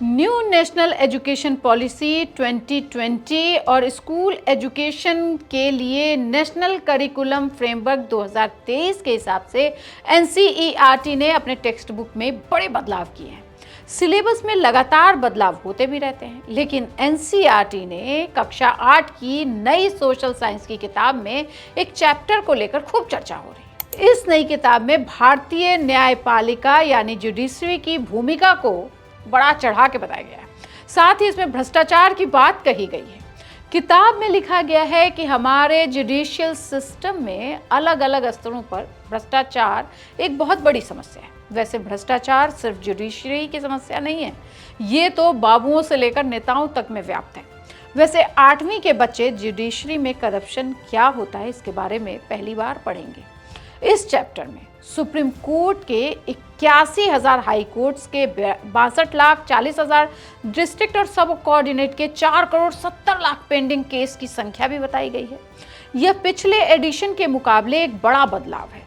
New national education policy 2020 और school education के लिए नेशनल करिकुलम फ्रेमवर्क 2023 के हिसाब से एनसीईआरटी ने अपने टेक्स्ट बुक में बड़े बदलाव किए हैं। सिलेबस में लगातार बदलाव होते भी रहते हैं, लेकिन एनसीईआरटी ने कक्षा 8 की नई सोशल साइंस की किताब में एक चैप्टर को लेकर खूब चर्चा हो रही है। इस नई किताब में भारतीय न्यायपालिका यानी जुडिशरी की भूमिका को बड़ा चढ़ा के बताया गया है। साथ ही इसमें भ्रष्टाचार की बात कही गई है। किताब में लिखा गया है कि हमारे जुडिशियल सिस्टम में अलग अलग स्तरों पर भ्रष्टाचार एक बहुत बड़ी समस्या है। वैसे भ्रष्टाचार सिर्फ जुडिशरी की समस्या नहीं है, ये तो बाबुओं से लेकर नेताओं तक में व्याप्त है। वैसे 8वीं के बच्चे जुडिशरी में करप्शन क्या होता है इसके बारे में पहली बार पढ़ेंगे। इस चैप्टर में सुप्रीम कोर्ट के 81,000 हाई कोर्ट्स के 62,40,000 डिस्ट्रिक्ट और सब कोऑर्डिनेट के 4,70,00,000 पेंडिंग केस की संख्या भी बताई गई है। यह पिछले एडिशन के मुकाबले एक बड़ा बदलाव है।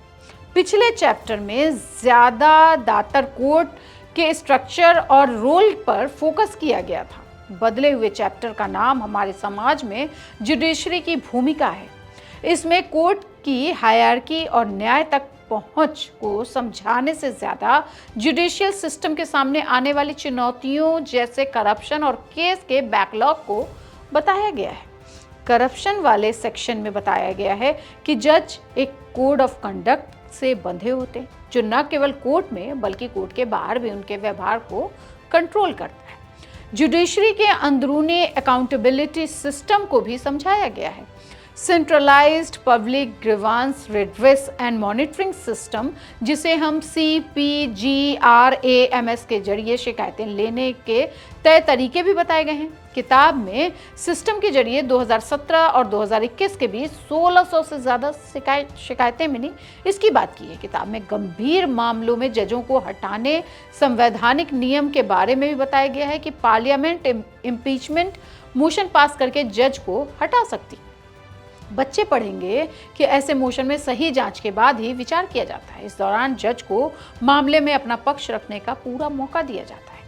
पिछले चैप्टर में ज्यादा दातर कोर्ट के स्ट्रक्चर और रोल पर फोकस किया गया था। बदले हुए चैप्टर का नाम हमारे समाज में जुडिशरी की भूमिका है। इसमें कोर्ट की हायरार्की और न्याय तक पहुंच को समझाने से ज्यादा जुडिशियल सिस्टम के सामने आने वाली चुनौतियों जैसे करप्शन और केस के बैकलॉग को बताया गया है। करप्शन वाले सेक्शन में बताया गया है कि जज एक कोड ऑफ कंडक्ट से बंधे होते हैं, जो न केवल कोर्ट में बल्कि कोर्ट के बाहर भी उनके व्यवहार को कंट्रोल करता है। जुडिशरी के अंदरूनी अकाउंटेबिलिटी सिस्टम को भी समझाया गया है। Centralised public grievance redress and monitoring system, जिसे हम CPGRAMS के जरिए शिकायतें लेने के तय तरीके भी बताए गए हैं। किताब में सिस्टम के जरिए 2017 और 2021 के बीच 1600 से ज़्यादा शिकायतें मिली, इसकी बात की है। किताब में गंभीर मामलों में जजों को हटाने संवैधानिक नियम के बारे में भी बताया गया है कि पार्लियामेंट इम्पीचमेंट मोशन पास करके जज को हटा सकती। बच्चे पढ़ेंगे कि ऐसे मोशन में सही जांच के बाद ही विचार किया जाता है। इस दौरान जज को मामले में अपना पक्ष रखने का पूरा मौका दिया जाता है।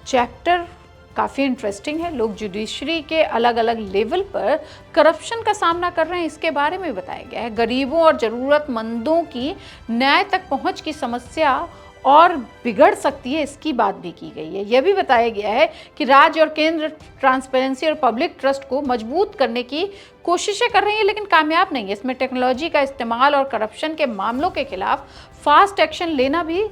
चैप्टर काफ़ी इंटरेस्टिंग है। लोग जुडिशरी के अलग अलग लेवल पर करप्शन का सामना कर रहे हैं, इसके बारे में बताया गया है। गरीबों और ज़रूरतमंदों की न्याय तक पहुंच की समस्या और बिगड़ सकती है, इसकी बात भी की गई है। यह भी बताया गया है कि राज्य और केंद्र ट्रांसपेरेंसी और पब्लिक ट्रस्ट को मजबूत करने की कोशिशें कर रही हैं, लेकिन कामयाब नहीं है। इसमें टेक्नोलॉजी का इस्तेमाल और करप्शन के मामलों के खिलाफ फास्ट एक्शन लेना भी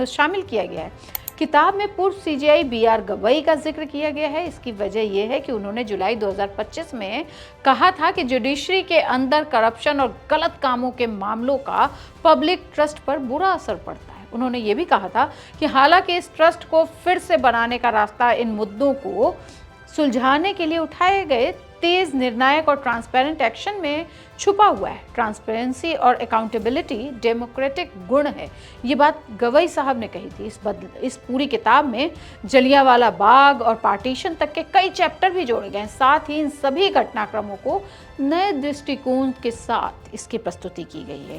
शामिल किया गया है। किताब में पूर्व CJI BR गवई का जिक्र किया गया है। इसकी वजह यह है कि उन्होंने जुलाई 2025 में कहा था कि जुडिशरी के अंदर करप्शन और गलत कामों के मामलों का पब्लिक ट्रस्ट पर बुरा असर पड़ता है। उन्होंने ये भी कहा था कि हालांकि इस ट्रस्ट को फिर से बनाने का रास्ता इन मुद्दों को सुलझाने के लिए उठाए गए तेज, निर्णायक और ट्रांसपेरेंट एक्शन में छुपा हुआ है। ट्रांसपेरेंसी और अकाउंटेबिलिटी डेमोक्रेटिक गुण है, ये बात गवई साहब ने कही थी। इस पूरी किताब में जलियांवाला बाग और पार्टीशन तक के कई चैप्टर भी जोड़े गए हैं। साथ ही इन सभी घटनाक्रमों को नए दृष्टिकोण के साथ इसकी प्रस्तुति की गई है।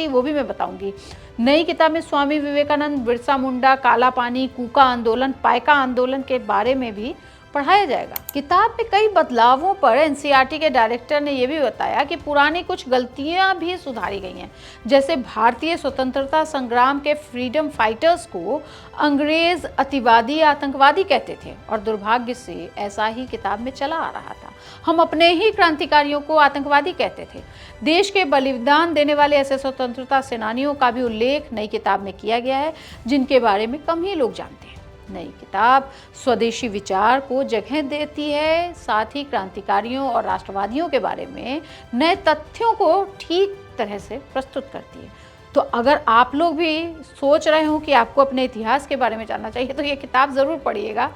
वो भी मैं बताऊंगी। नई किताब में स्वामी विवेकानंद, बिरसा मुंडा, काला पानी, कूका आंदोलन, पाइका आंदोलन के बारे में भी पढ़ाया जाएगा। किताब में कई बदलावों पर एनसीईआरटी के डायरेक्टर ने यह भी बताया कि पुरानी कुछ गलतियां भी सुधारी गई हैं। जैसे भारतीय स्वतंत्रता संग्राम के फ्रीडम फाइटर्स को अंग्रेज अतिवादी, आतंकवादी कहते थे और दुर्भाग्य से ऐसा ही किताब में चला आ रहा था। हम अपने ही क्रांतिकारियों को आतंकवादी कहते थे। देश के बलिदान देने वाले ऐसे स्वतंत्रता सेनानियों का भी उल्लेख नई किताब में किया गया है, जिनके बारे में कम ही लोग जानते हैं। नई किताब स्वदेशी विचार को जगह देती है, साथ ही क्रांतिकारियों और राष्ट्रवादियों के बारे में नए तथ्यों को ठीक तरह से प्रस्तुत करती है। तो अगर आप लोग भी सोच रहे हो कि आपको अपने इतिहास के बारे में जानना चाहिए तो ये किताब ज़रूर पढ़िएगा।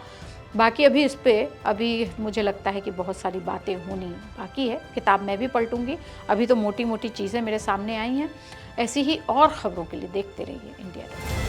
बाकी अभी मुझे लगता है कि बहुत सारी बातें होनी बाकी है। किताब मैं भी पलटूंगी। अभी तो मोटी मोटी चीज़ें मेरे सामने आई हैं। ऐसी ही और ख़बरों के लिए देखते रहिए इंडिया।